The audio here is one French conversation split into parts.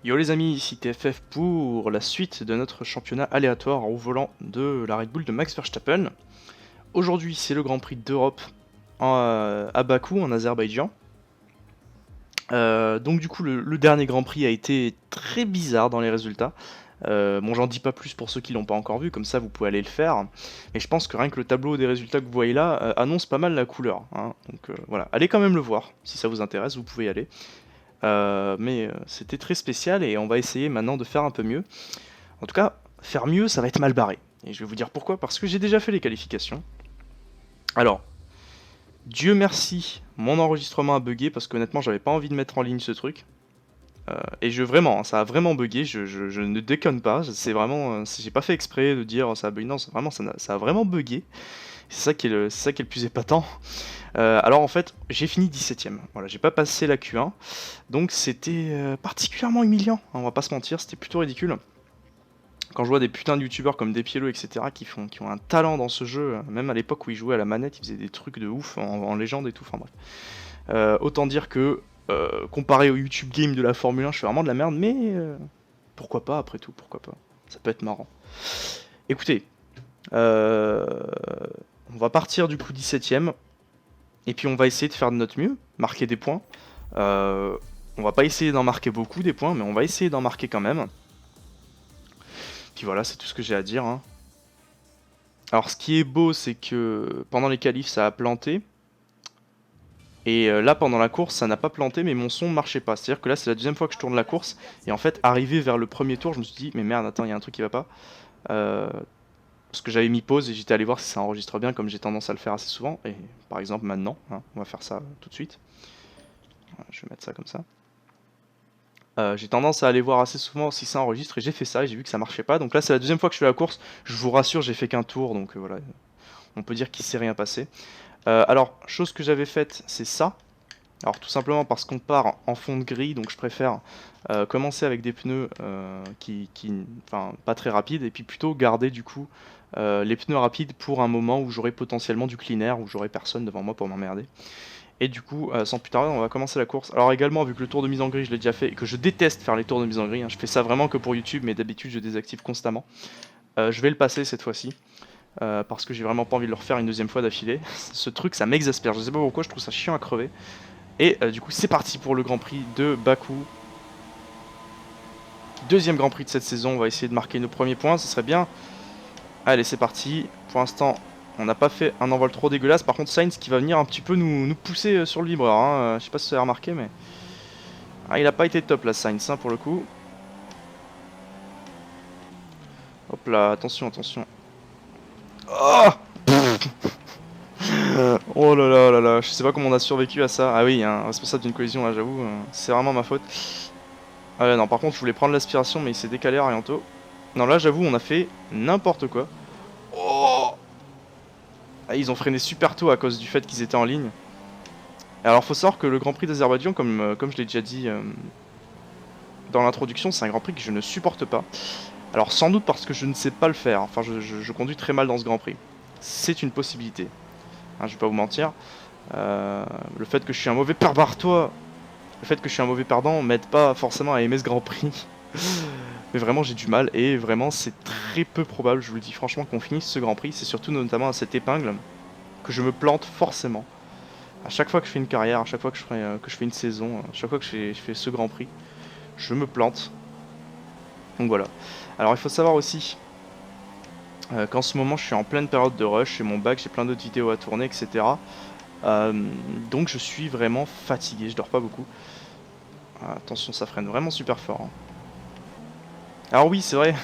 Yo les amis, ici TFF pour la suite de notre championnat aléatoire au volant de la Red Bull de Max Verstappen. Aujourd'hui c'est le Grand Prix d'Europe à Bakou en Azerbaïdjan. Donc du coup le dernier Grand Prix a été très bizarre dans les résultats. Bon, j'en dis pas plus pour ceux qui l'ont pas encore vu, comme ça vous pouvez aller le faire. Mais je pense que rien que le tableau des résultats que vous voyez là annonce pas mal la couleur, hein. Donc voilà, allez quand même le voir, si ça vous intéresse, vous pouvez y aller. Mais c'était très spécial et on va essayer maintenant de faire un peu mieux. En tout cas, faire mieux, ça va être mal barré. Et je vais vous dire pourquoi, parce que j'ai déjà fait les qualifications. Alors, Dieu merci, mon enregistrement a bugué, parce qu'honnêtement, j'avais pas envie de mettre en ligne ce truc. Et vraiment, hein, ça a vraiment bugué, je ne déconne pas, c'est vraiment, j'ai pas fait exprès de dire ça a bugué, non, vraiment, ça a vraiment bugué. C'est ça qui est le plus épatant. Alors en fait, j'ai fini 17ème. Voilà, j'ai pas passé la Q1. Donc c'était particulièrement humiliant, hein, on va pas se mentir, c'était plutôt ridicule. Quand je vois des putains de youtubeurs comme Despiello, etc., qui ont un talent dans ce jeu, même à l'époque où ils jouaient à la manette, ils faisaient des trucs de ouf en légende et tout, enfin bref. Autant dire que, comparé au YouTube game de la Formule 1, je fais vraiment de la merde, mais pourquoi pas après tout, pourquoi pas. Ça peut être marrant. Écoutez, euh, on va partir du coup 17ème. Et puis on va essayer de faire de notre mieux, marquer des points. On va pas essayer d'en marquer beaucoup des points, mais on va essayer d'en marquer quand même. Puis voilà, c'est tout ce que j'ai à dire, hein. Alors ce qui est beau, c'est que pendant les qualifs, ça a planté. Et là, pendant la course, ça n'a pas planté, mais mon son ne marchait pas. C'est-à-dire que là, c'est la deuxième fois que je tourne la course. Et en fait, arrivé vers le premier tour, je me suis dit, mais merde, attends, il y a un truc qui va pas. Euh, Parce que j'avais mis pause et j'étais allé voir si ça enregistre bien, comme j'ai tendance à le faire assez souvent. Et par exemple, maintenant, hein, on va faire ça tout de suite. Je vais mettre ça comme ça. J'ai tendance à aller voir assez souvent si ça enregistre et j'ai fait ça et j'ai vu que ça marchait pas. Donc là c'est la deuxième fois que je fais la course. Je vous rassure, j'ai fait qu'un tour, donc voilà, on peut dire qu'il s'est rien passé. Alors, chose que j'avais faite, c'est ça. Alors tout simplement parce qu'on part en fond de grille, donc je préfère commencer avec des pneus enfin pas très rapides et puis plutôt garder du coup les pneus rapides pour un moment où j'aurai potentiellement du clean air, où j'aurai personne devant moi pour m'emmerder. Et du coup, sans plus tarder, on va commencer la course. Alors également, vu que le tour de mise en grille, je l'ai déjà fait et que je déteste faire les tours de mise en grille, hein, je fais ça vraiment que pour YouTube, mais d'habitude je désactive constamment. Je vais le passer cette fois-ci, parce que j'ai vraiment pas envie de le refaire une deuxième fois d'affilée. Ce truc, ça m'exaspère, je sais pas pourquoi, je trouve ça chiant à crever. Et du coup, c'est parti pour le Grand Prix de Bakou. Deuxième Grand Prix de cette saison, on va essayer de marquer nos premiers points, ce serait bien. Allez, c'est parti. Pour l'instant, on n'a pas fait un envol trop dégueulasse. Par contre, Sainz qui va venir un petit peu nous pousser sur le vibreur, hein. Je sais pas si vous avez remarqué, mais ah, il a pas été top là, Sainz, hein, pour le coup. Hop là, attention, attention. Oh, oh là là là là, je sais pas comment on a survécu à ça. Ah oui, un responsable d'une collision, là, j'avoue, c'est vraiment ma faute. Ah ouais, non, par contre, je voulais prendre l'aspiration, mais il s'est décalé à Rianto. Non, là, j'avoue, on a fait n'importe quoi. Oh, ah, ils ont freiné super tôt à cause du fait qu'ils étaient en ligne. Alors, faut savoir que le Grand Prix d'Azerbaïdjan, comme je l'ai déjà dit dans l'introduction, c'est un Grand Prix que je ne supporte pas. Alors, sans doute parce que je ne sais pas le faire. Enfin, je conduis très mal dans ce Grand Prix. C'est une possibilité. Hein, je vais pas vous mentir. Le fait que je suis un mauvais perdant, toi, le fait que je suis un mauvais perdant m'aide pas forcément à aimer ce Grand Prix. Mais vraiment, j'ai du mal et vraiment, c'est très peu probable, je vous le dis franchement, qu'on finisse ce Grand Prix. C'est surtout notamment à cette épingle que je me plante forcément. À chaque fois que je fais une carrière, à chaque fois que je fais une saison, à chaque fois que je fais ce Grand Prix, je me plante. Donc voilà. Alors il faut savoir aussi qu'en ce moment je suis en pleine période de rush, j'ai mon bac, j'ai plein d'autres vidéos à tourner, etc. Euh, donc je suis vraiment fatigué, je dors pas beaucoup. Attention, ça freine vraiment super fort, hein. Alors oui, c'est vrai.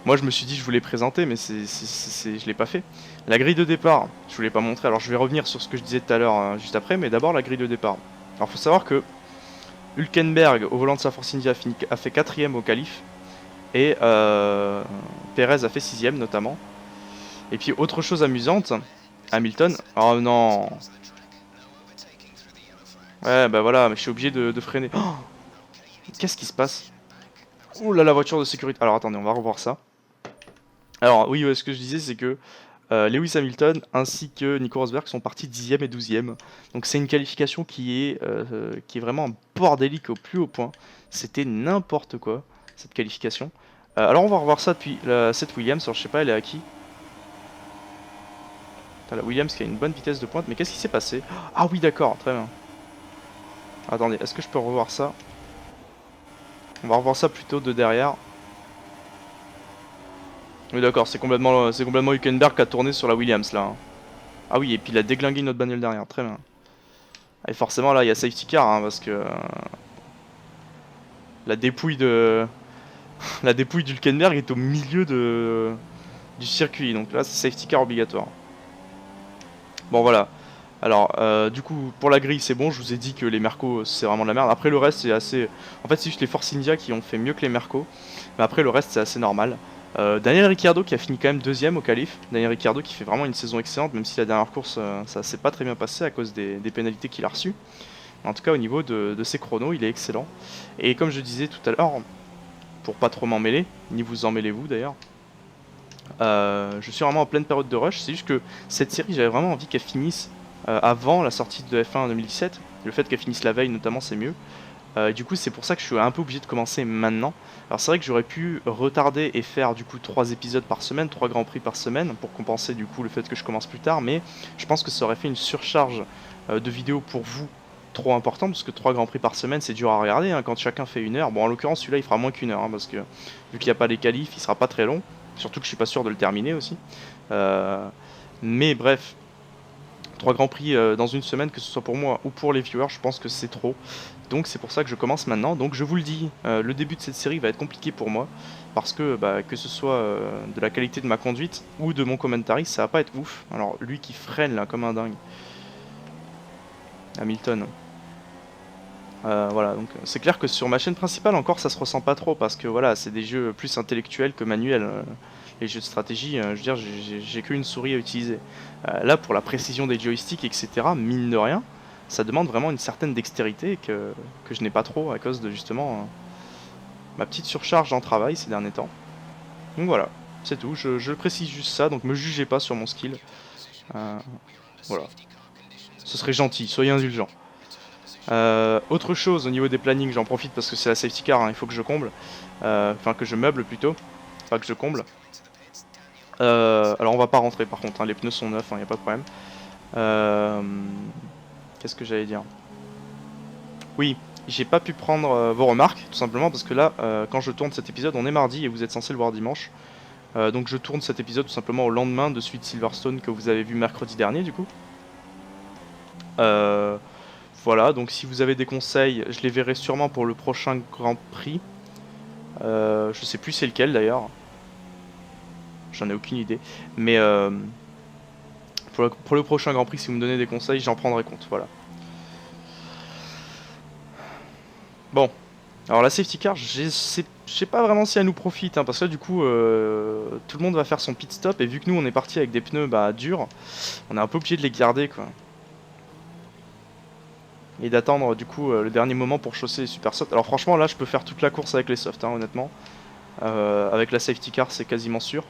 Moi je me suis dit que je voulais présenter, mais je l'ai pas fait. La grille de départ, je vous l'ai pas montré, alors je vais revenir sur ce que je disais tout à l'heure juste après, mais d'abord la grille de départ. Alors faut savoir que Hülkenberg, au volant de sa Force India, a fait 4ème au qualif. Et Perez a fait 6ème notamment. Et puis autre chose amusante, Hamilton. Oh non. Ouais bah voilà, mais je suis obligé de freiner. Oh, qu'est-ce qui se passe? Ouh là la voiture de sécurité. Alors attendez, on va revoir ça. Alors oui, ouais, ce que je disais c'est que Lewis Hamilton ainsi que Nico Rosberg sont partis 10e et 12e. Donc c'est une qualification qui est vraiment bordélique au plus haut point. C'était n'importe quoi, cette qualification. Alors on va revoir ça depuis cette Williams, alors je sais pas elle est à qui. T'as la Williams qui a une bonne vitesse de pointe, mais qu'est-ce qui s'est passé? Ah oui d'accord, très bien. Attendez, est-ce que je peux revoir ça? On va revoir ça plutôt de derrière. Oui d'accord, c'est complètement Hülkenberg qui a tourné sur la Williams là. Hein. Ah oui, et puis il a déglingué notre bagnole derrière, très bien. Et forcément là il y a safety car hein, parce que la dépouille de la dépouille d'Hülkenberg est au milieu du circuit, donc là c'est safety car obligatoire. Bon voilà. Alors du coup pour la grille c'est bon, je vous ai dit que les Mercos c'est vraiment de la merde. Après le reste c'est assez... En fait c'est juste les Force India qui ont fait mieux que les Mercos. Mais après le reste c'est assez normal. Daniel Ricciardo qui a fini quand même deuxième au qualif. Daniel Ricciardo qui fait vraiment une saison excellente, même si la dernière course ça s'est pas très bien passé à cause des pénalités qu'il a reçues. En tout cas au niveau de ses chronos il est excellent. Et comme je disais tout à l'heure, pour pas trop m'en mêler, ni vous en mêlez-vous d'ailleurs, je suis vraiment en pleine période de rush. C'est juste que cette série j'avais vraiment envie qu'elle finisse avant la sortie de F1 en 2017. Le fait qu'elle finisse la veille notamment c'est mieux. Du coup c'est pour ça que je suis un peu obligé de commencer maintenant. Alors c'est vrai que j'aurais pu retarder et faire du coup 3 épisodes par semaine, 3 grands prix par semaine pour compenser du coup le fait que je commence plus tard, mais je pense que ça aurait fait une surcharge de vidéos pour vous trop important parce que 3 grands prix par semaine c'est dur à regarder hein, quand chacun fait 1 heure. Bon en l'occurrence celui-là il fera moins qu'1 heure hein, parce que vu qu'il n'y a pas les qualifs il sera pas très long, surtout que je suis pas sûr de le terminer aussi. Mais bref, 3 grands prix dans une semaine, que ce soit pour moi ou pour les viewers, je pense que c'est trop. Donc c'est pour ça que je commence maintenant. Donc je vous le dis, le début de cette série va être compliqué pour moi. Parce que que ce soit de la qualité de ma conduite ou de mon commentary, ça va pas être ouf. Alors lui qui freine là comme un dingue. Hamilton. Voilà, donc c'est clair que sur ma chaîne principale encore ça se ressent pas trop. Parce que voilà, c'est des jeux plus intellectuels que manuels. Les jeux de stratégie, je veux dire, j'ai qu'une souris à utiliser. Là pour la précision des joysticks, etc., mine de rien, ça demande vraiment une certaine dextérité que je n'ai pas trop à cause de justement ma petite surcharge en travail ces derniers temps. Donc voilà, c'est tout, je précise juste ça, donc me jugez pas sur mon skill. Voilà, ce serait gentil, soyez indulgents. Autre chose au niveau des plannings, j'en profite parce que c'est la safety car, hein, il faut que je comble. Enfin que je meuble plutôt, pas que je comble. Alors on va pas rentrer par contre, hein, les pneus sont neufs, il n'y a pas de problème. Qu'est-ce que j'allais dire? Oui, j'ai pas pu prendre vos remarques, tout simplement parce que là, quand je tourne cet épisode, on est mardi et vous êtes censé le voir dimanche. Donc je tourne cet épisode tout simplement au lendemain de celui de Silverstone que vous avez vu mercredi dernier du coup. Voilà, donc si vous avez des conseils, je les verrai sûrement pour le prochain Grand Prix. Je sais plus c'est lequel d'ailleurs. J'en ai aucune idée. Mais pour le prochain Grand Prix, si vous me donnez des conseils, j'en prendrai compte. Voilà. Bon. Alors la safety car, je sais pas vraiment si elle nous profite, hein, parce que là du coup tout le monde va faire son pit stop et vu que nous on est parti avec des pneus durs, on est un peu obligé de les garder quoi. Et d'attendre du coup le dernier moment pour chausser les super softs. Alors franchement là je peux faire toute la course avec les softs hein, honnêtement. Avec la safety car c'est quasiment sûr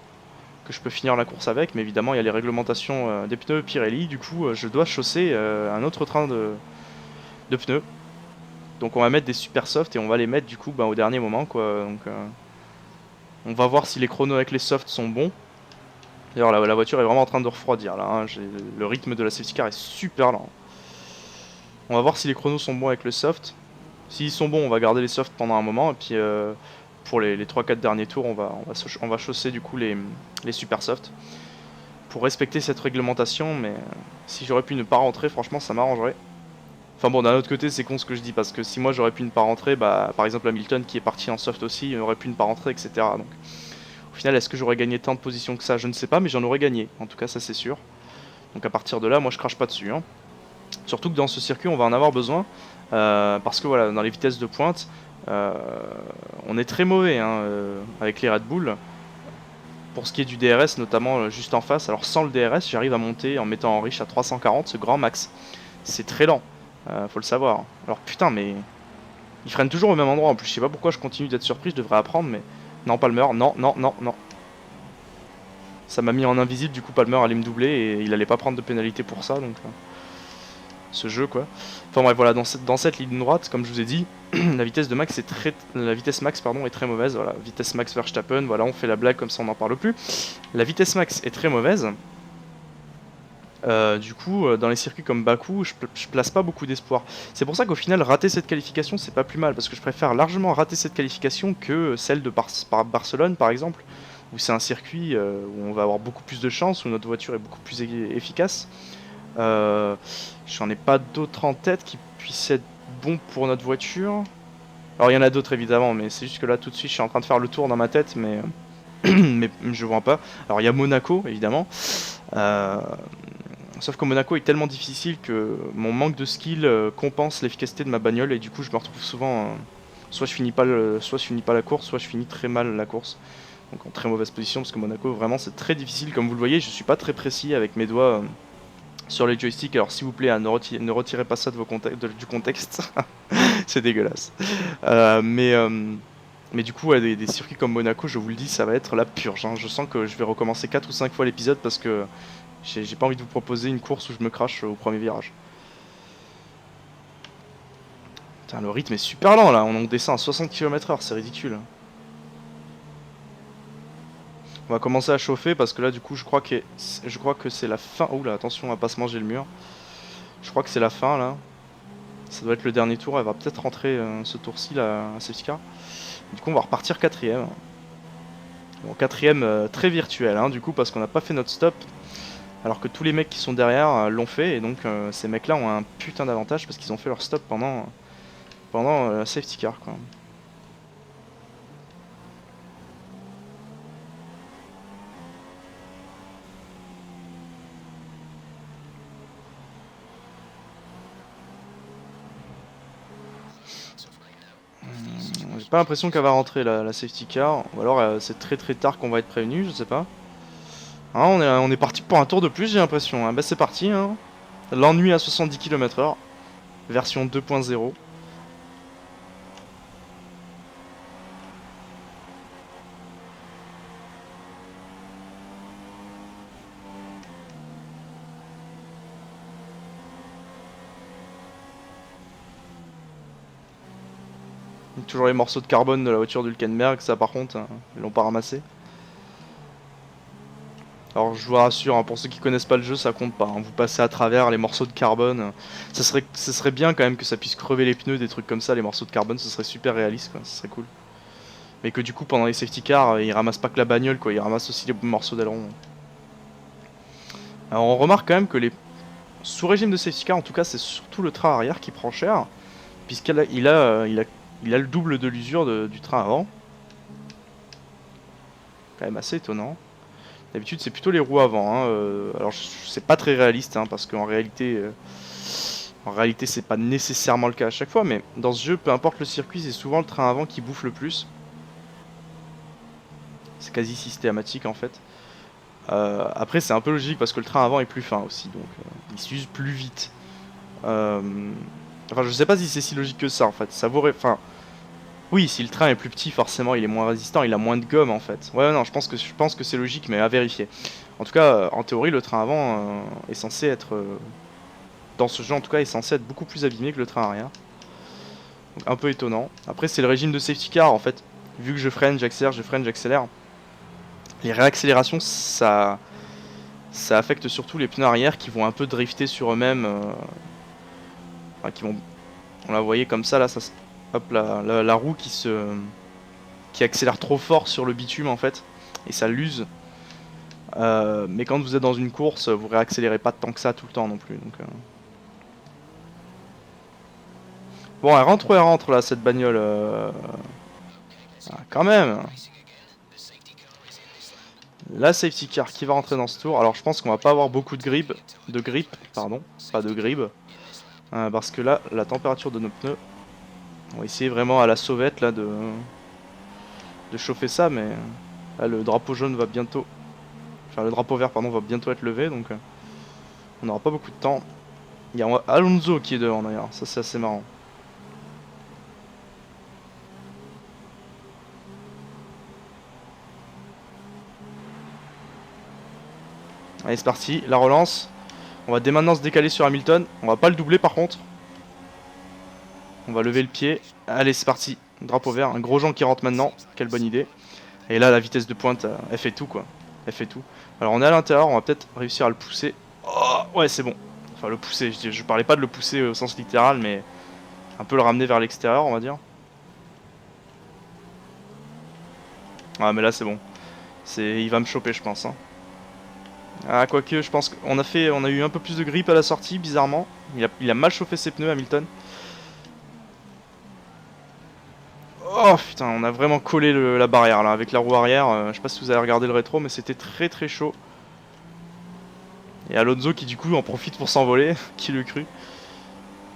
que je peux finir la course avec, mais évidemment il y a les réglementations des pneus Pirelli, du coup je dois chausser un autre train de pneus. Donc on va mettre des super softs et on va les mettre du coup au dernier moment quoi. Donc on va voir si les chronos avec les softs sont bons. D'ailleurs la voiture est vraiment en train de refroidir là, hein. Le rythme de la safety car est super lent. On va voir si les chronos sont bons avec le soft. S'ils sont bons on va garder les softs pendant un moment et puis pour les 3-4 derniers tours on va chausser du coup les super softs. Pour respecter cette réglementation, mais si j'aurais pu ne pas rentrer franchement ça m'arrangerait. Enfin bon, d'un autre côté, c'est con ce que je dis, parce que si moi j'aurais pu ne pas rentrer, par exemple Hamilton qui est parti en soft aussi, il aurait pu ne pas rentrer, etc. Donc au final, est-ce que j'aurais gagné tant de positions que ça? Je ne sais pas, mais j'en aurais gagné, en tout cas ça c'est sûr. Donc à partir de là, moi je crache pas dessus. Hein. Surtout que dans ce circuit, on va en avoir besoin, parce que voilà, dans les vitesses de pointe, on est très mauvais hein, avec les Red Bull. Pour ce qui est du DRS, notamment juste en face, alors sans le DRS, j'arrive à monter en mettant en riche à 340, ce grand max. C'est très lent. Faut le savoir. Alors putain mais... Ils freinent toujours au même endroit en plus, je sais pas pourquoi je continue d'être surpris, je devrais apprendre mais... Non Palmer, non, non, non, non. Ça m'a mis en invisible, du coup Palmer allait me doubler et il allait pas prendre de pénalité pour ça, donc ce jeu quoi. Enfin bref, voilà, dans cette ligne droite, comme je vous ai dit, la vitesse max pardon, est très mauvaise. Voilà, vitesse max Verstappen, voilà, on fait la blague comme ça on n'en parle plus. La vitesse max est très mauvaise. Du coup, dans les circuits comme Bakou, je place pas beaucoup d'espoir. C'est pour ça qu'au final, rater cette qualification, c'est pas plus mal, parce que je préfère largement rater cette qualification que celle de Barcelone, par exemple, où c'est un circuit où on va avoir beaucoup plus de chance, où notre voiture est beaucoup plus efficace. J'en ai pas d'autres en tête qui puissent être bons pour notre voiture. Alors il y en a d'autres évidemment, mais c'est juste que là tout de suite je suis en train de faire le tour dans ma tête, mais, mais je vois pas. Alors il y a Monaco évidemment. Euh, Sauf que Monaco est tellement difficile que mon manque de skill compense l'efficacité de ma bagnole et du coup je me retrouve souvent soit je finis pas la course, soit je finis très mal la course. Donc en très mauvaise position parce que Monaco vraiment c'est très difficile comme vous le voyez, je suis pas très précis avec mes doigts sur les joysticks. Alors s'il vous plaît, ne retirez pas ça de du contexte. C'est dégueulasse. Mais du coup, ouais, des circuits comme Monaco, je vous le dis, ça va être la purge, hein. Je sens que je vais recommencer 4 ou 5 fois l'épisode parce que j'ai pas envie de vous proposer une course où je me crache au premier virage. Putain, le rythme est super lent là, on descend à 60 km/h, c'est ridicule. On va commencer à chauffer parce que là, du coup, je crois que c'est la fin. Oula, attention à pas se manger le mur. Je crois que c'est la fin là. Ça doit être le dernier tour, elle va peut-être rentrer ce tour-ci la safety car. Du coup on va repartir quatrième. Bon, quatrième très virtuel hein, du coup parce qu'on n'a pas fait notre stop. Alors que tous les mecs qui sont derrière l'ont fait et donc ces mecs là ont un putain d'avantage parce qu'ils ont fait leur stop pendant la safety car quoi. J'ai pas l'impression qu'elle va rentrer la safety car, ou alors c'est très très tard qu'on va être prévenu, je sais pas. Hein, on est parti pour un tour de plus j'ai l'impression, hein. Bah c'est parti hein. L'ennui à 70 km/h, version 2.0. Toujours les morceaux de carbone de la voiture d'Hülkenberg, ça par contre, ils l'ont pas ramassé. Alors je vous rassure, hein, pour ceux qui connaissent pas le jeu, ça compte pas, hein. Vous passez à travers les morceaux de carbone. Ça serait bien quand même que ça puisse crever les pneus, des trucs comme ça, les morceaux de carbone, ce serait super réaliste, quoi. Ce serait cool. Mais que du coup, pendant les safety cars, ils ramassent pas que la bagnole, quoi. Ils ramassent aussi les morceaux d'aileron. Alors on remarque quand même que sous régime de safety car, en tout cas, c'est surtout le train arrière qui prend cher, puisqu'il a le double de l'usure du train avant. Quand même assez étonnant. D'habitude, c'est plutôt les roues avant, hein. Alors, c'est pas très réaliste, hein, parce en réalité, c'est pas nécessairement le cas à chaque fois, mais dans ce jeu, peu importe le circuit, c'est souvent le train avant qui bouffe le plus. C'est quasi systématique en fait. Après, c'est un peu logique parce que le train avant est plus fin aussi, donc il s'use plus vite. Euh, Enfin, je sais pas si c'est si logique que ça en fait. Enfin, oui, si le train est plus petit, forcément, il est moins résistant, il a moins de gomme en fait. Ouais, non, je pense que c'est logique, mais à vérifier. En tout cas, en théorie, le train avant est censé être, dans ce jeu en tout cas, est censé être beaucoup plus abîmé que le train arrière. Donc un peu étonnant. Après, c'est le régime de safety car en fait. Vu que je freine, j'accélère, je freine, j'accélère. Les réaccélérations, ça affecte surtout les pneus arrière qui vont un peu drifter sur eux-mêmes. Enfin, qui vont. On la voyait comme ça là, hop, la roue qui accélère trop fort sur le bitume en fait, et ça l'use. Mais quand vous êtes dans une course, vous réaccélérez pas tant que ça tout le temps non plus. Donc, bon, elle rentre là cette bagnole. Ah, quand même. La safety car qui va rentrer dans ce tour. Alors je pense qu'on va pas avoir beaucoup de grip, pardon, pas de grip, parce que là, la température de nos pneus, on va essayer vraiment à la sauvette là de chauffer ça, mais là, le drapeau jaune va bientôt, enfin le drapeau vert pardon va bientôt être levé, donc on n'aura pas beaucoup de temps. Il y a Alonso qui est devant d'ailleurs, ça c'est assez marrant. Allez, c'est parti, la relance. On va dès maintenant se décaler sur Hamilton. On va pas le doubler par contre. On va lever le pied. Allez, c'est parti. Drapeau vert. Un gros Jean qui rentre maintenant. Quelle bonne idée. Et là, la vitesse de pointe, elle fait tout quoi. Elle fait tout. Alors, on est à l'intérieur. On va peut-être réussir à le pousser. Oh, ouais, c'est bon. Enfin, le pousser. Je parlais pas de le pousser au sens littéral, mais un peu le ramener vers l'extérieur, on va dire. Ah, mais là, c'est bon. Il va me choper, je pense. Hein. Ah, quoique, je pense qu'on a eu un peu plus de grippe à la sortie, bizarrement. Il a mal chauffé ses pneus, Hamilton. Oh putain, on a vraiment collé la barrière là avec la roue arrière. Je sais pas si vous avez regardé le rétro, mais c'était très très chaud. Et Alonso qui du coup en profite pour s'envoler, qui le cru.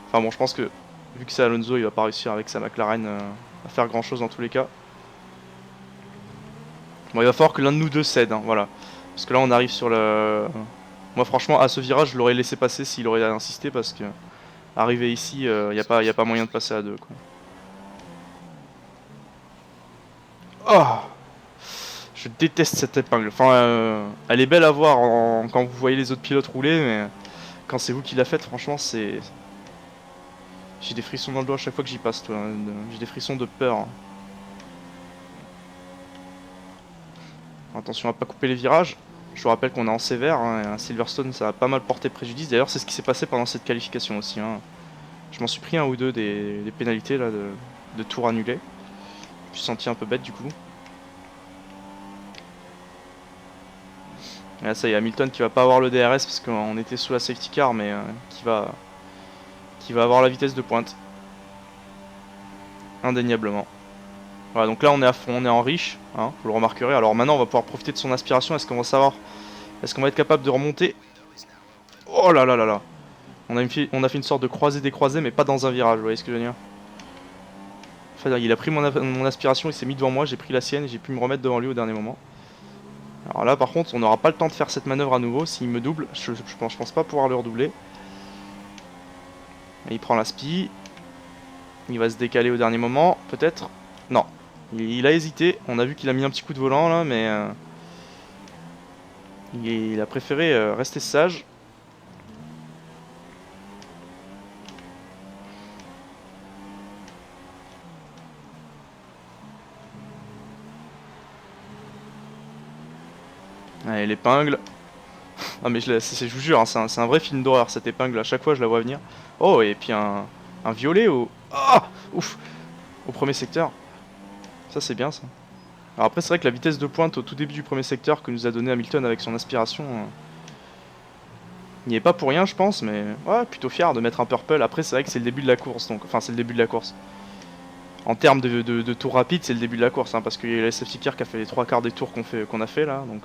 Enfin bon, je pense que vu que c'est Alonso, il va pas réussir avec sa McLaren à faire grand chose dans tous les cas. Bon, il va falloir que l'un de nous deux cède, hein, voilà. Parce que là on arrive sur le... Moi franchement à ce virage je l'aurais laissé passer s'il aurait insisté parce que... Arrivé ici, y a pas moyen de passer à deux quoi. Oh, je déteste cette épingle. Enfin, elle est belle à voir quand vous voyez les autres pilotes rouler, mais quand c'est vous qui la faites, franchement, c'est... J'ai des frissons dans le dos à chaque fois que j'y passe, toi. J'ai des frissons de peur. Attention à pas couper les virages. Je vous rappelle qu'on est en sévère, hein, et à Silverstone, ça a pas mal porté préjudice. D'ailleurs, c'est ce qui s'est passé pendant cette qualification aussi. Hein. Je m'en suis pris un ou deux des pénalités là, de tours annulés. Je me suis senti un peu bête du coup. Et là, ça y est, Hamilton qui va pas avoir le DRS parce qu'on était sous la safety car, mais qui va avoir la vitesse de pointe. Indéniablement. Voilà, donc là on est à fond, on est en riche, hein, vous le remarquerez. Alors maintenant on va pouvoir profiter de son aspiration. Est-ce qu'on va savoir, est-ce qu'on va être capable de remonter? Oh là là là là. On a fait une sorte de croisé-décroisé, mais pas dans un virage, vous voyez ce que je veux dire? Enfin, il a pris mon aspiration, il s'est mis devant moi, j'ai pris la sienne et j'ai pu me remettre devant lui au dernier moment. Alors là par contre on n'aura pas le temps de faire cette manœuvre à nouveau. S'il me double, je pense pas pouvoir le redoubler. Et il prend la spi. Il va se décaler au dernier moment, peut-être. Non, il a hésité. On a vu qu'il a mis un petit coup de volant là, mais il a préféré rester sage. Allez, l'épingle. Ah mais je vous jure, hein, c'est un vrai film d'horreur cette épingle. À chaque fois je la vois venir. Oh, et puis un violet au... Ah, ouf, au premier secteur. Ça c'est bien ça. Alors après c'est vrai que la vitesse de pointe au tout début du premier secteur que nous a donné Hamilton avec son aspiration... Il n'y est pas pour rien je pense, mais ouais, plutôt fier de mettre un purple. Après c'est vrai que c'est le début de la course, donc enfin c'est le début de la course. En termes de tours rapides, c'est le début de la course, hein, parce qu'il y a la safety car qui a fait les 3/4 des tours qu'on a fait là, donc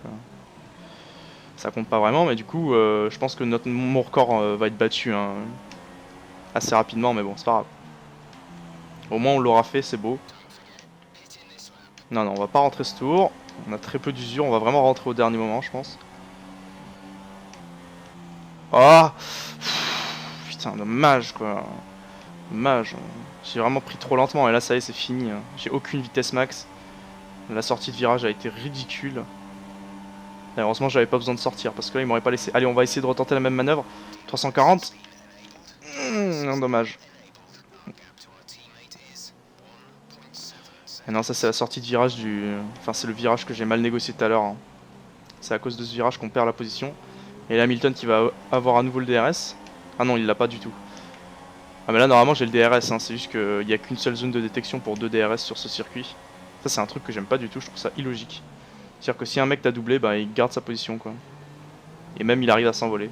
ça compte pas vraiment. Mais du coup, je pense que mon record va être battu hein, assez rapidement, mais bon, c'est pas grave. Au moins on l'aura fait, c'est beau. Non, non, on va pas rentrer ce tour. On a très peu d'usure, on va vraiment rentrer au dernier moment, je pense. Ah, putain, dommage quoi. Dommage. J'ai vraiment pris trop lentement et là ça y est, c'est fini. Hein. J'ai aucune vitesse max. La sortie de virage a été ridicule. Et heureusement j'avais pas besoin de sortir parce que là il m'aurait pas laissé. Allez, on va essayer de retenter la même manœuvre. 340. Non, dommage. Et non, ça c'est la sortie de virage du... Enfin c'est le virage que j'ai mal négocié tout à l'heure. Hein. C'est à cause de ce virage qu'on perd la position. Et là Hamilton qui va avoir à nouveau le DRS. Ah non, il l'a pas du tout. Ah mais là normalement j'ai le DRS, hein. C'est juste qu'il n'y a qu'une seule zone de détection pour 2 DRS sur ce circuit. Ça c'est un truc que j'aime pas du tout, je trouve ça illogique. C'est-à-dire que si un mec t'a doublé, bah il garde sa position quoi. Et même il arrive à s'envoler.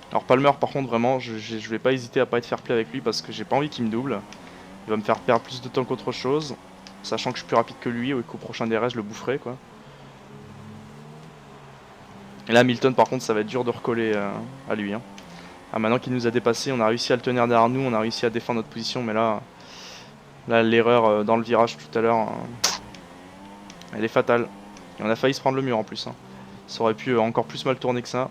Alors Palmer par contre vraiment, je vais pas hésiter à pas être fair play avec lui parce que j'ai pas envie qu'il me double. Il va me faire perdre plus de temps qu'autre chose. Sachant que je suis plus rapide que lui et qu'au prochain DRS je le boufferai quoi. Et là Hamilton par contre ça va être dur de recoller à lui. Hein. Ah, maintenant qu'il nous a dépassé, on a réussi à le tenir derrière nous, on a réussi à défendre notre position, mais là l'erreur dans le virage tout à l'heure, elle est fatale. Et on a failli se prendre le mur en plus. Hein. Ça aurait pu encore plus mal tourner que ça.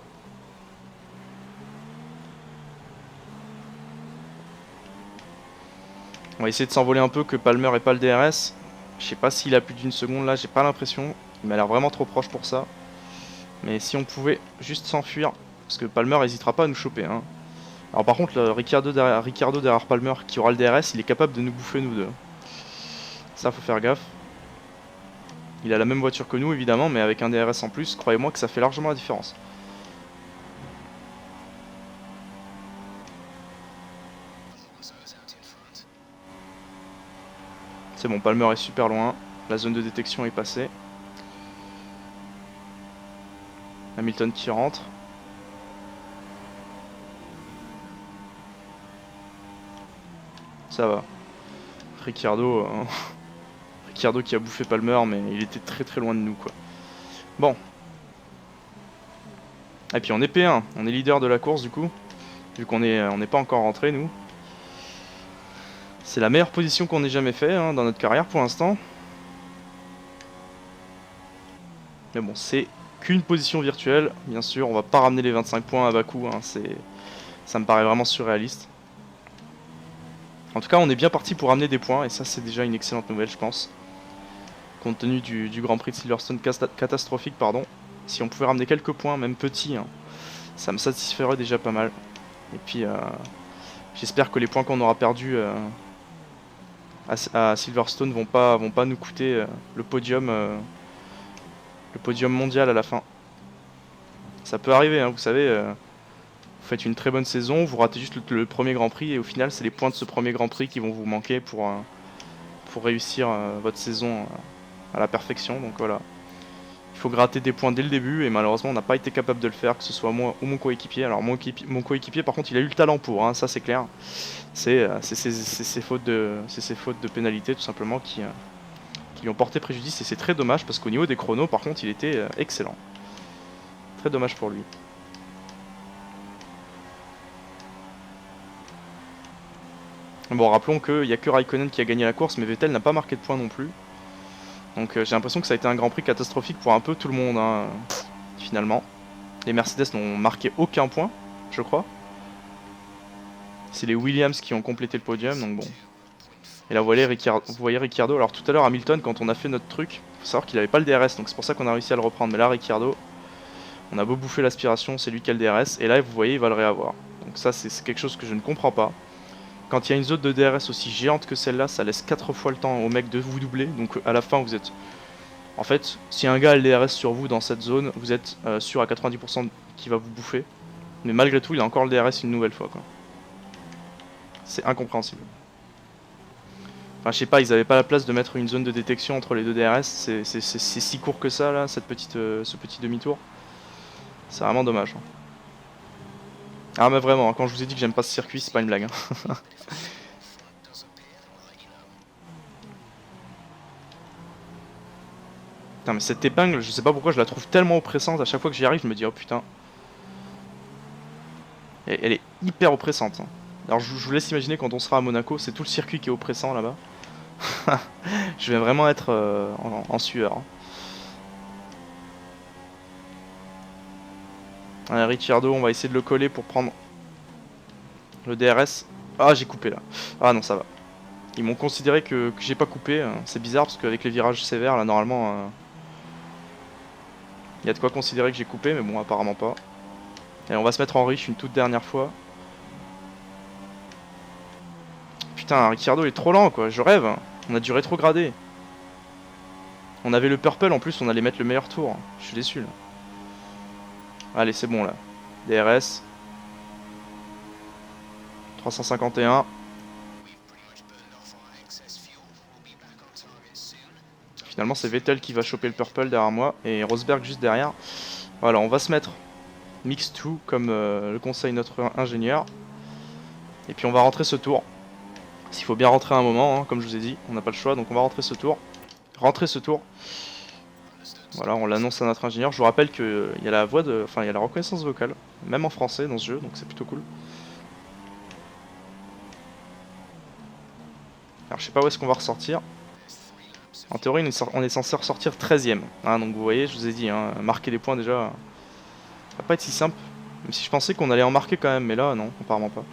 On va essayer de s'envoler un peu, que Palmer ait pas le DRS. Je sais pas s'il a plus d'une seconde là, j'ai pas l'impression. Il m'a l'air vraiment trop proche pour ça. Mais si on pouvait juste s'enfuir, parce que Palmer n'hésitera pas à nous choper. Hein. Alors par contre, Ricciardo derrière Palmer qui aura le DRS, il est capable de nous bouffer nous deux. Ça, faut faire gaffe. Il a la même voiture que nous évidemment, mais avec un DRS en plus, croyez-moi que ça fait largement la différence. C'est bon, Palmer est super loin. La zone de détection est passée. Hamilton qui rentre. Ça va. Ricciardo, Ricciardo qui a bouffé Palmer, mais il était très loin de nous quoi. Bon. Et puis on est P1, on est leader de la course du coup. Vu qu'on n'est pas encore rentré nous. C'est la meilleure position qu'on ait jamais fait hein, dans notre carrière pour l'instant. Mais bon, c'est qu'une position virtuelle. Bien sûr, on va pas ramener les 25 points à Bakou. Hein, ça me paraît vraiment surréaliste. En tout cas, on est bien parti pour ramener des points. Et ça, c'est déjà une excellente nouvelle, je pense. Compte tenu du Grand Prix de Silverstone catastrophique, pardon. Si on pouvait ramener quelques points, même petits, hein, ça me satisferait déjà pas mal. Et puis, j'espère que les points qu'on aura perdus à Silverstone vont pas nous coûter le podium mondial à la fin. Ça peut arriver, hein, vous savez, vous faites une très bonne saison, vous ratez juste le premier Grand Prix et au final c'est les points de ce premier Grand Prix qui vont vous manquer pour réussir votre saison à la perfection. Donc voilà, il faut gratter des points dès le début et malheureusement on n'a pas été capable de le faire, que ce soit moi ou mon coéquipier. Alors mon coéquipier par contre il a eu le talent pour, hein, ça c'est clair. C'est ses fautes de pénalité tout simplement qui lui ont porté préjudice et c'est très dommage parce qu'au niveau des chronos par contre il était excellent. Très dommage pour lui. Bon, rappelons qu'il n'y a que Raikkonen qui a gagné la course, mais Vettel n'a pas marqué de points non plus. Donc j'ai l'impression que ça a été un Grand Prix catastrophique pour un peu tout le monde, hein, finalement. Les Mercedes n'ont marqué aucun point, je crois. C'est les Williams qui ont complété le podium, donc bon. Et là vous voyez Ricciardo, alors tout à l'heure Hamilton, quand on a fait notre truc, faut savoir qu'il n'avait pas le DRS, donc c'est pour ça qu'on a réussi à le reprendre. Mais là Ricciardo, on a beau bouffer l'aspiration, c'est lui qui a le DRS, et là vous voyez il va le réavoir. Donc ça c'est quelque chose que je ne comprends pas. Quand il y a une zone de DRS aussi géante que celle-là, ça laisse 4 fois le temps au mec de vous doubler. Donc à la fin, vous êtes... En fait, si un gars a le DRS sur vous dans cette zone, vous êtes sûr à 90% qu'il va vous bouffer. Mais malgré tout, il a encore le DRS une nouvelle fois, quoi. C'est incompréhensible. Enfin, je sais pas, ils avaient pas la place de mettre une zone de détection entre les deux DRS. C'est si court que ça, là, ce petit demi-tour. C'est vraiment dommage. Hein. Ah mais vraiment, quand je vous ai dit que j'aime pas ce circuit, c'est pas une blague. Hein. Putain mais cette épingle, je sais pas pourquoi je la trouve tellement oppressante, à chaque fois que j'y arrive je me dis oh putain. Elle est hyper oppressante. Hein. Alors je vous laisse imaginer quand on sera à Monaco, c'est tout le circuit qui est oppressant là-bas. Je vais vraiment être en sueur. Hein. Allez, Ricciardo, on va essayer de le coller pour prendre le DRS. Ah j'ai coupé là. Ah non ça va. Ils m'ont considéré que j'ai pas coupé. C'est bizarre parce qu'avec les virages sévères là normalement... il y a de quoi considérer que j'ai coupé mais bon apparemment pas. Et on va se mettre en riche une toute dernière fois. Putain Ricciardo est trop lent quoi, je rêve. On a dû rétrograder. On avait le purple en plus, on allait mettre le meilleur tour. Je suis déçu là. Allez c'est bon là. DRS. 351. Finalement c'est Vettel qui va choper le purple derrière moi et Rosberg juste derrière. Voilà, on va se mettre Mix 2 comme le conseille notre ingénieur. Et puis on va rentrer ce tour. S'il faut bien rentrer à un moment, hein, comme je vous ai dit, on n'a pas le choix, donc on va rentrer ce tour. Rentrer ce tour. Voilà, on l'annonce à notre ingénieur. Je vous rappelle qu'il y a la voix de. Enfin, il y a la reconnaissance vocale, même en français dans ce jeu, donc c'est plutôt cool. Alors je sais pas où est-ce qu'on va ressortir. En théorie, on est censé ressortir 13ème. Hein, donc vous voyez, je vous ai dit, hein, marquer des points déjà, ça va pas être si simple. Même si je pensais qu'on allait en marquer quand même, mais là, non, apparemment pas.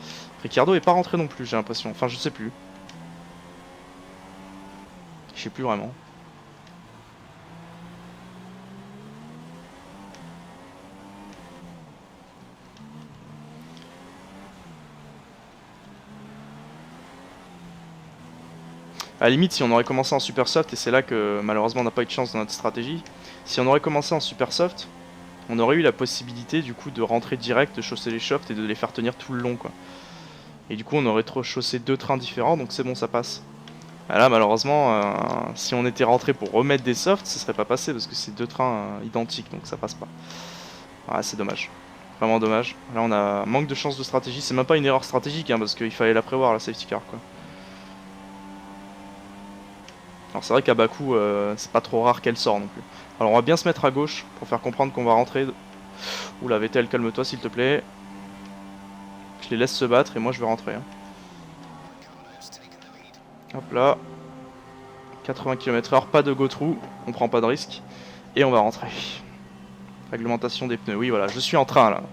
Ricciardo est pas rentré non plus, j'ai l'impression. Enfin, je sais plus. Je sais plus vraiment. À la limite, si on aurait commencé en super soft, et c'est là que malheureusement on n'a pas eu de chance dans notre stratégie, si on aurait commencé en super soft, on aurait eu la possibilité du coup de rentrer direct, de chausser les shafts et de les faire tenir tout le long quoi. Et du coup on aurait trop chaussé 2 trains différents, donc c'est bon, ça passe. Ah là malheureusement, si on était rentré pour remettre des softs, ça serait pas passé parce que c'est 2 trains identiques, donc ça passe pas. Ah c'est dommage. Vraiment dommage. Là on a manque de chance de stratégie, c'est même pas une erreur stratégique hein, parce qu'il fallait la prévoir la safety car quoi. Alors c'est vrai qu'à bas coût, c'est pas trop rare qu'elle sort non plus. Alors on va bien se mettre à gauche pour faire comprendre qu'on va rentrer. Oula VTL, calme-toi s'il te plaît. Je les laisse se battre et moi je vais rentrer. Hein. Hop là. 80 km/h, pas de go through, on prend pas de risque. Et on va rentrer. Réglementation des pneus, oui voilà, je suis en train là.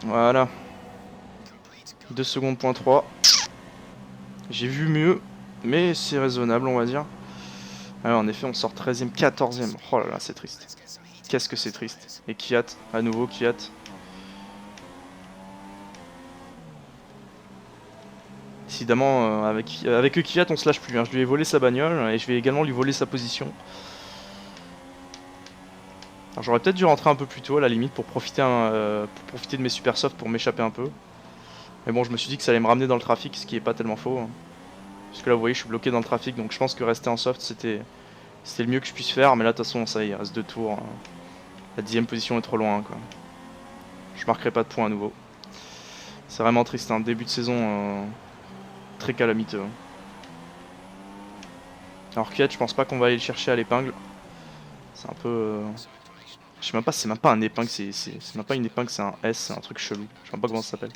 Voilà. 2 secondes, point 3. J'ai vu mieux, mais c'est raisonnable on va dire. Alors en effet on sort 13ème, 14ème. Oh là là c'est triste. Qu'est-ce que c'est triste. Et Kiat, à nouveau Kiat. Évidemment avec Kiat on se lâche plus. Hein. Je lui ai volé sa bagnole et je vais également lui voler sa position. Alors j'aurais peut-être dû rentrer un peu plus tôt à la limite pour profiter de mes super softs pour m'échapper un peu. Mais bon je me suis dit que ça allait me ramener dans le trafic, ce qui est pas tellement faux. Hein. Parce que là vous voyez je suis bloqué dans le trafic donc je pense que rester en soft c'était le mieux que je puisse faire. Mais là de toute façon ça y est, il reste 2 tours. Hein. La 10ème position est trop loin quoi. Je marquerai pas de points à nouveau. C'est vraiment triste, un début de saison très calamiteux. Alors Kiat je pense pas qu'on va aller le chercher à l'épingle. C'est un peu... Je sais même pas, c'est même pas un épingle, c'est même pas une épingle, c'est un S, c'est un truc chelou. Je sais même pas comment ça s'appelle.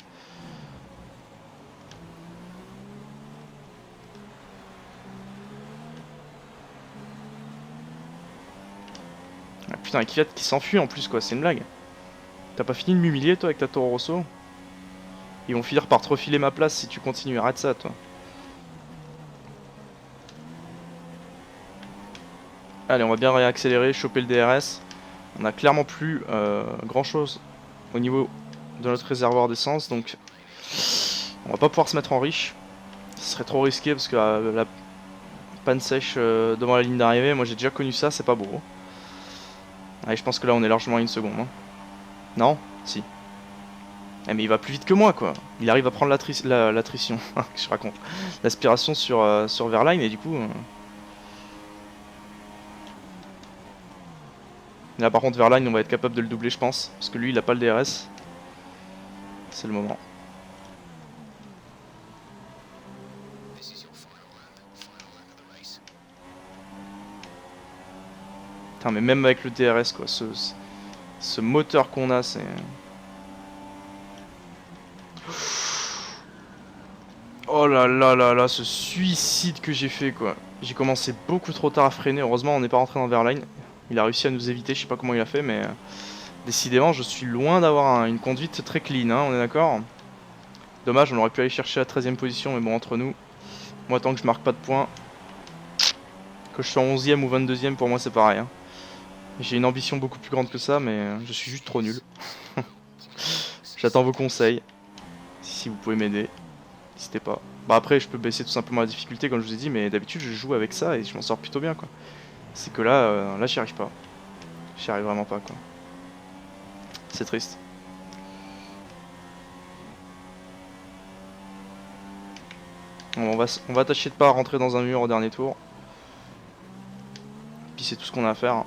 Ah, putain, un Kiat qui s'enfuit en plus quoi, c'est une blague. T'as pas fini de m'humilier toi avec ta Toro Rosso? Ils vont finir par te refiler ma place si tu continues, arrête ça toi. Allez, on va bien réaccélérer, choper le DRS. On a clairement plus grand chose au niveau de notre réservoir d'essence, donc on va pas pouvoir se mettre en riche. Ce serait trop risqué parce que la panne sèche devant la ligne d'arrivée, moi j'ai déjà connu ça, c'est pas beau. Allez, je pense que là on est largement à 1 seconde. Hein. Non? Si. Eh, mais il va plus vite que moi quoi. Il arrive à prendre l'attrition. Je raconte. L'aspiration sur Verline et du coup. Là par contre Verline on va être capable de le doubler je pense. Parce que lui il a pas le DRS. C'est le moment. Putain mais même avec le DRS quoi. Ce moteur qu'on a c'est... Oh là là là là, ce suicide que j'ai fait quoi. J'ai commencé beaucoup trop tard à freiner, heureusement on n'est pas rentré dans Verline. Il a réussi à nous éviter, je sais pas comment il a fait mais... décidément je suis loin d'avoir une conduite très clean, hein, on est d'accord. Dommage, on aurait pu aller chercher la 13ème position mais bon entre nous. Moi tant que je marque pas de points, que je sois 11ème ou 22ème pour moi c'est pareil. Hein. J'ai une ambition beaucoup plus grande que ça mais je suis juste trop nul. J'attends vos conseils, si vous pouvez m'aider. N'hésitez pas. Bah après je peux baisser tout simplement la difficulté comme je vous ai dit mais d'habitude je joue avec ça et je m'en sors plutôt bien quoi. C'est que là, là j'y arrive pas. J'y arrive vraiment pas quoi. C'est triste. Bon, on va tâcher de pas rentrer dans un mur au dernier tour. Puis c'est tout ce qu'on a à faire.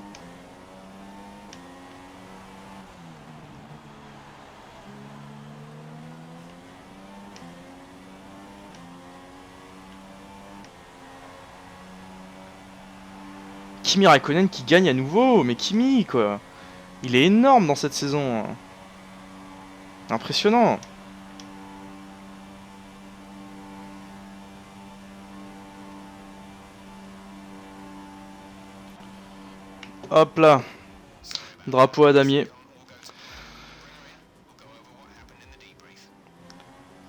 Kimi Raikkonen qui gagne à nouveau, mais Kimi quoi. Il est énorme dans cette saison. Impressionnant. Hop là. Drapeau à damier.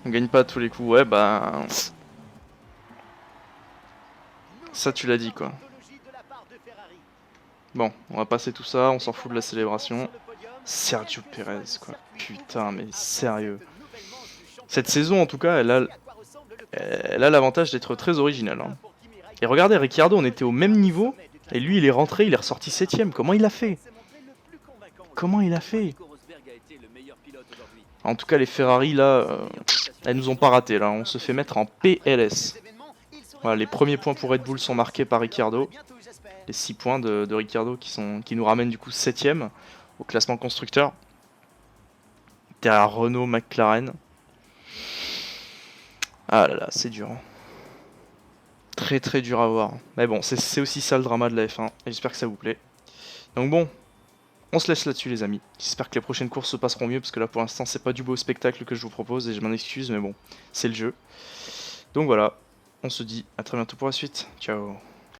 On gagne pas à tous les coups, ouais bah... Ça tu l'as dit quoi. Bon, on va passer tout ça, on s'en fout de la célébration. Sergio Perez quoi. Putain mais sérieux. Cette saison en tout cas, Elle a l'avantage d'être très originale. Hein. Et regardez, Ricciardo, on était au même niveau, et lui, il est rentré, il est ressorti 7ème. Comment il a fait? Comment il a fait? En tout cas, les Ferrari, là, elles nous ont pas raté. Là, on se fait mettre en PLS. Voilà, les premiers points pour Red Bull sont marqués par Ricciardo. Les 6 points de Ricciardo qui nous ramènent du coup 7ème au classement constructeur. Derrière Renault, McLaren. Ah là là, c'est dur. Très très dur à voir. Mais bon, c'est aussi ça le drama de la F1. Et j'espère que ça vous plaît. Donc bon, on se laisse là-dessus les amis. J'espère que les prochaines courses se passeront mieux. Parce que là pour l'instant c'est pas du beau spectacle que je vous propose. Et je m'en excuse mais bon, c'est le jeu. Donc voilà, on se dit à très bientôt pour la suite. Ciao.